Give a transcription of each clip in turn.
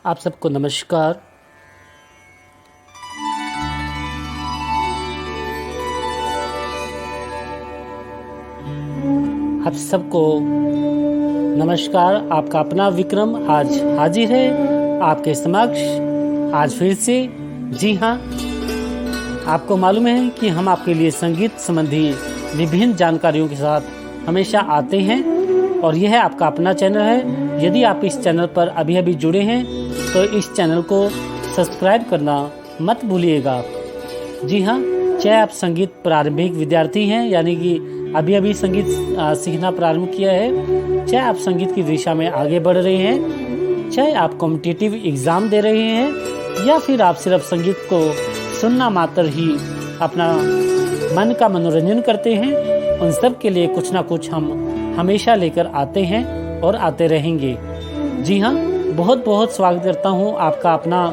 आप सबको नमस्कार। आप सबको नमस्कार। आपका अपना विक्रम आज हाजिर है आपके समक्ष आज फिर से। जी हाँ, आपको मालूम है कि हम आपके लिए संगीत संबंधी विभिन्न जानकारियों के साथ हमेशा आते हैं और यह आपका अपना चैनल है। यदि आप इस चैनल पर अभी जुड़े हैं तो इस चैनल को सब्सक्राइब करना मत भूलिएगा। जी हाँ, चाहे आप संगीत प्रारंभिक विद्यार्थी हैं यानी कि अभी संगीत सीखना प्रारंभ किया है, चाहे आप संगीत की दिशा में आगे बढ़ रहे हैं, चाहे आप कॉम्पिटिटिव एग्ज़ाम दे रहे हैं या फिर आप सिर्फ संगीत को सुनना मात्र ही अपना मन का मनोरंजन करते हैं, उन सब के लिए कुछ ना कुछ हम हमेशा लेकर आते हैं और आते रहेंगे। जी हाँ, बहुत बहुत स्वागत करता हूँ आपका अपना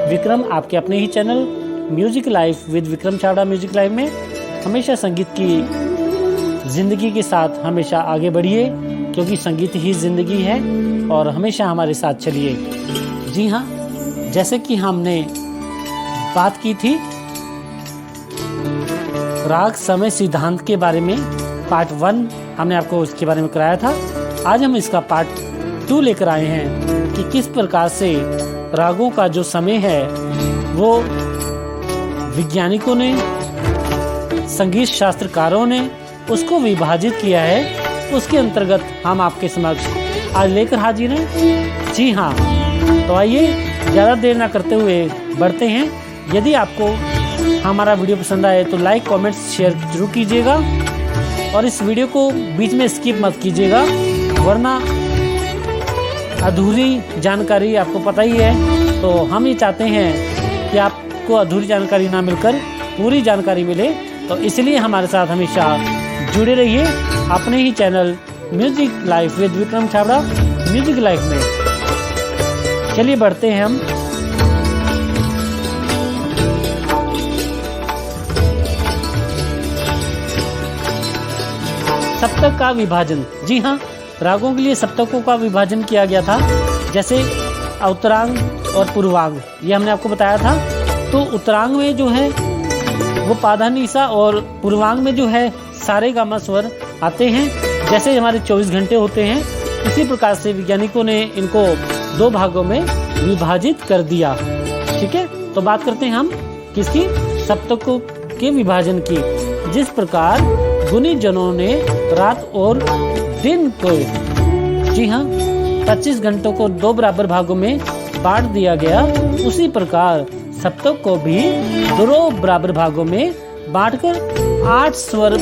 विक्रम आपके अपने ही channel music life with Vikram Chhabra music life में। हमेशा संगीत की ज़िंदगी के साथ हमेशा आगे बढ़िए, क्योंकि संगीत ही ज़िंदगी है और हमेशा हमारे साथ चलिए। जी हाँ, जैसे कि हमने बात की थी राग समय सिद्धांत के बारे में, पार्ट 1 हमने आपको इसके बारे में कराया था। आज हम इसका पार्ट 2 लेकर आए हैं कि किस प्रकार से रागों का जो समय है वो वैज्ञानिकों ने, संगीत शास्त्रकारों ने उसको विभाजित किया है। उसके अंतर्गत हम आपके समक्ष आज लेकर हाजिर हैं। जी हाँ, तो आइए ज़्यादा देर ना करते हुए बढ़ते हैं। यदि आपको हमारा वीडियो पसंद आए तो लाइक कमेंट शेयर जरूर कीजिएगा और इस वीडियो को बीच में स्किप मत कीजिएगा, वरना अधूरी जानकारी आपको पता ही है। तो हम ये चाहते हैं कि आपको अधूरी जानकारी ना मिलकर पूरी जानकारी मिले, तो इसलिए हमारे साथ हमेशा जुड़े रहिए अपने ही channel music life with Vikram Chhabra music life में। चलिए बढ़ते हैं हम। सप्तक का विभाजन। जी हाँ, रागों के लिए सप्तकों का विभाजन किया गया था, जैसे उत्तरांग और पूर्वांग, ये हमने आपको बताया था। तो उत्तरांग में जो है वो पाधानीसा और पूर्वांग में जो है सारे गामा स्वर आते हैं। जैसे हमारे 24 घंटे होते हैं, इसी प्रकार से वैज्ञानिकों ने इनको 2 भागों में विभाजित कर दिया। ठीक है, तो बात करते हैं हम किसकी, सप्तकों के विभाजन की। जिस प्रकार गुणी जनों ने रात और दिन को, जी हाँ, 25 घंटों को 2 बराबर भागों में बांट दिया गया, उसी प्रकार सप्तक को भी 2 बराबर भागों में बांटकर 8 स्वर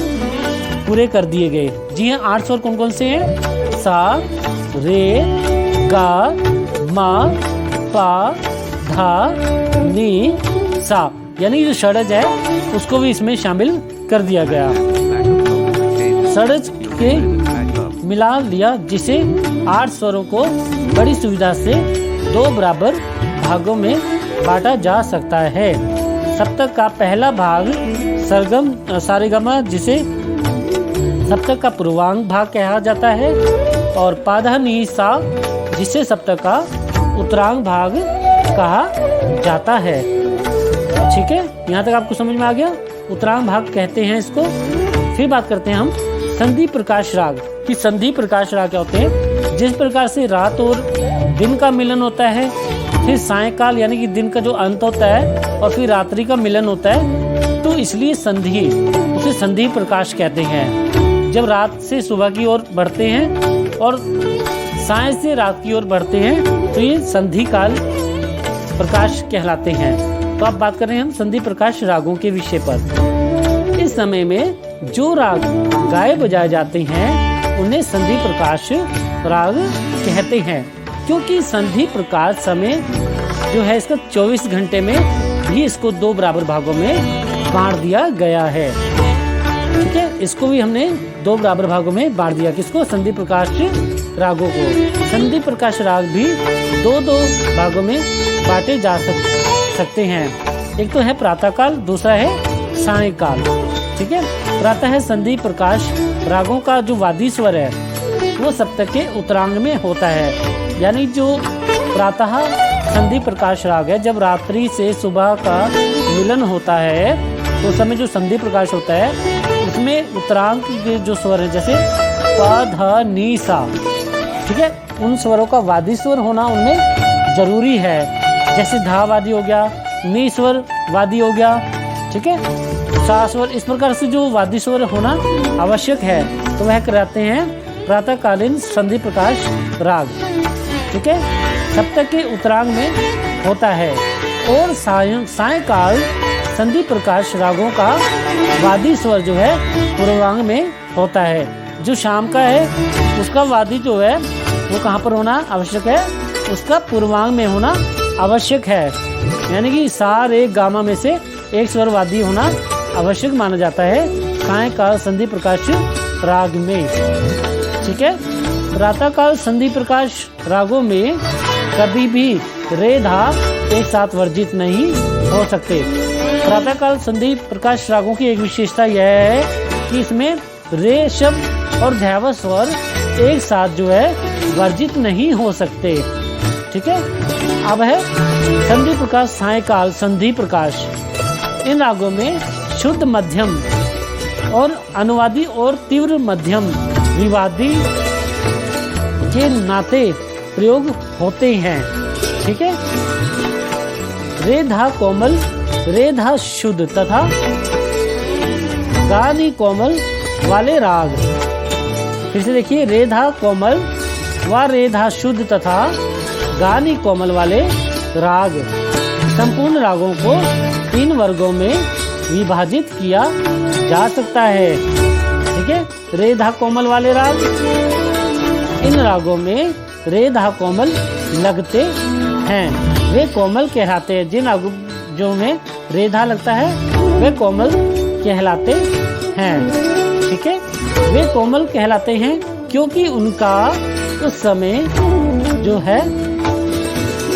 पूरे कर दिए गए। जी हाँ, 8 स्वर कौन कौन से हैं? सा, रे, गा, मा, पा, धा, नी, सा, यानी जो षड्ज है उसको भी इसमें शामिल कर दिया गया। षड्ज के मिला लिया, जिसे 8 स्वरों को बड़ी सुविधा से 2 बराबर भागों में बांटा जा सकता है। सप्तक का पहला भाग सरगम सारेगमा, जिसे सप्तक का पूर्वांग भाग कहा जाता है, और पाधानीसा, जिसे सप्तक का उत्तरांग भाग कहा जाता है। ठीक है, यहाँ तक आपको समझ में आ गया, उत्तरांग भाग कहते हैं इसको। फिर बात करते हैं हम संधि प्रकाश राग कि संधि प्रकाश राग क्या होते हैं। जिस प्रकार से रात और दिन का मिलन होता है, फिर सायंकाल यानी कि दिन का जो अंत होता है और फिर रात्रि का मिलन होता है, तो इसलिए संधि, उसे संधि प्रकाश कहते हैं। जब रात से सुबह की ओर बढ़ते हैं और साय से रात की ओर बढ़ते हैं तो ये संधि काल प्रकाश कहलाते हैं। तो अब बात कर रहे हैं हम संधि प्रकाश रागों के विषय पर। इस समय में जो राग गाए बजाए जाते हैं उन्हें संधि प्रकाश राग कहते हैं, क्योंकि संधि प्रकाश समय जो है इसका 24 घंटे में भी इसको 2 बराबर भागों में बांट दिया गया है। ठीक है, इसको भी हमने 2 बराबर भागों में बांट दिया। किसको? संधि प्रकाश रागों को। संधि प्रकाश राग भी 2-2 भागों में बांटे जा सकते हैं। एक तो है प्रातःकाल, दूसरा है सायंकाल। ठीक है, प्रातः है संधि प्रकाश रागों का जो वादी स्वर है वो सप्तक के उत्तरांग में होता है, यानी जो प्रातः संधि प्रकाश राग है। जब रात्रि से सुबह का मिलन होता है तो उस समय जो संधि प्रकाश होता है उसमें उत्तरांग के जो स्वर है जैसे प ध नी सा, ठीक है, उन स्वरों का वादी स्वर होना उनमें जरूरी है। जैसे धा वादी हो गया, नी स्वर वादी हो गया, ठीक है, सा स्वर, इस प्रकार से जो वादी स्वर होना आवश्यक है तो वह कराते हैं प्रातःकालीन संधि प्रकाश राग, ठीक है, सप्तक के उत्तरांग में होता है। और सायंकाल संधि प्रकाश रागों का वादी स्वर जो है पूर्वांग में होता है। जो शाम का है उसका वादी जो है वो कहाँ पर होना आवश्यक है, उसका पूर्वांग में होना आवश्यक है। यानी कि सा रे गामा में से एक स्वर वादी होना आवश्यक माना जाता है सायंकाल संधि प्रकाश राग में, ठीक है। प्रातःकाल संधि प्रकाश रागों में कभी भी रे धा एक साथ वर्जित नहीं हो सकते। प्रातःकाल संधि प्रकाश रागों की एक विशेषता यह है कि इसमें रे शब्द और ध्यावत स्वर एक साथ जो है वर्जित नहीं हो सकते, ठीक है। अब है संधि प्रकाश सायंकाल संधि प्रकाश। इन रागों में शुद्ध मध्यम और अनुवादी और तीव्र मध्यम विवादी के नाते प्रयोग होते हैं, ठीक है। रे धा कोमल, रे धा शुद्ध तथा गा नी कोमल वाले राग। फिर से देखिए, रे धा कोमल व रे धा शुद्ध तथा गा नी कोमल वाले राग। संपूर्ण रागों को 3 वर्गों में विभाजित किया जा सकता है, ठीक है। रे धा कोमल वाले राग, इन रागों में रे धा कोमल लगते हैं, वे कोमल कहलाते हैं। जिन रागों जो में रे धा लगता है वे कोमल कहलाते हैं, ठीक है। वे कोमल कहलाते हैं क्योंकि उनका उस समय जो है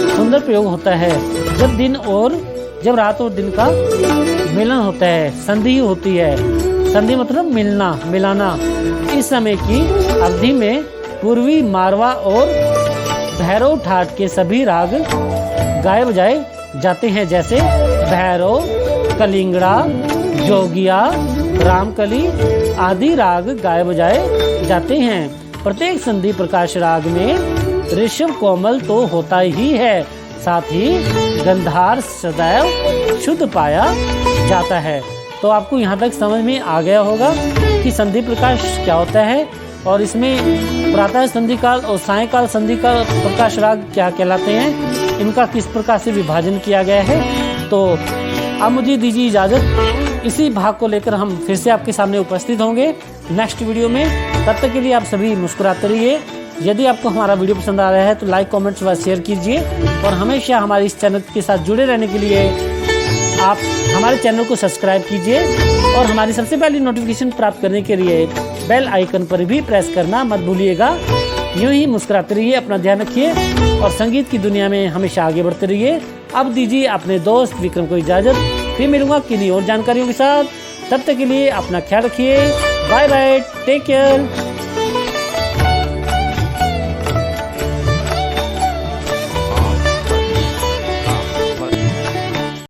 सुंदर प्रयोग होता है जब रात और दिन का मिलन होता है, संधि होती है। संधि मतलब मिलना, मिलाना। इस समय की अवधि में पूर्वी मारवा और भैरव ठाट के सभी राग गाए बजाए जाते हैं, जैसे भैरव, कलिंगड़ा, जोगिया, रामकली आदि राग गाए बजाए जाते हैं। प्रत्येक संधि प्रकाश राग में ऋषभ कोमल तो होता ही है, साथ ही गंधार सदैव शुद्ध पाया जाता है। तो आपको यहाँ तक समझ में आ गया होगा कि संधि प्रकाश क्या होता है और इसमें प्रातः संधि काल और सायंकाल संधि का प्रकाश राग क्या कहलाते हैं, इनका किस प्रकार से विभाजन किया गया है। तो अब मुझे दीजिए इजाज़त, इसी भाग को लेकर हम फिर से आपके सामने उपस्थित होंगे नेक्स्ट वीडियो में। तब तक के लिए आप सभी मुस्कुराते रहिए। यदि आपको हमारा वीडियो पसंद आ रहा है तो लाइक, कमेंट्स व शेयर कीजिए और हमेशा हमारे इस चैनल के साथ जुड़े रहने के लिए आप हमारे चैनल को सब्सक्राइब कीजिए और हमारी सबसे पहली नोटिफिकेशन प्राप्त करने के लिए बेल आइकन पर भी प्रेस करना मत भूलिएगा। यूं ही मुस्कुराते रहिए, अपना ध्यान रखिए और संगीत की दुनिया में हमेशा आगे बढ़ते रहिए। अब दीजिए अपने दोस्त विक्रम को इजाज़त, फिर मिलूंगा किन्हीं और जानकारियों के साथ। तब तक के लिए अपना ख्याल रखिए। Bye bye, take care.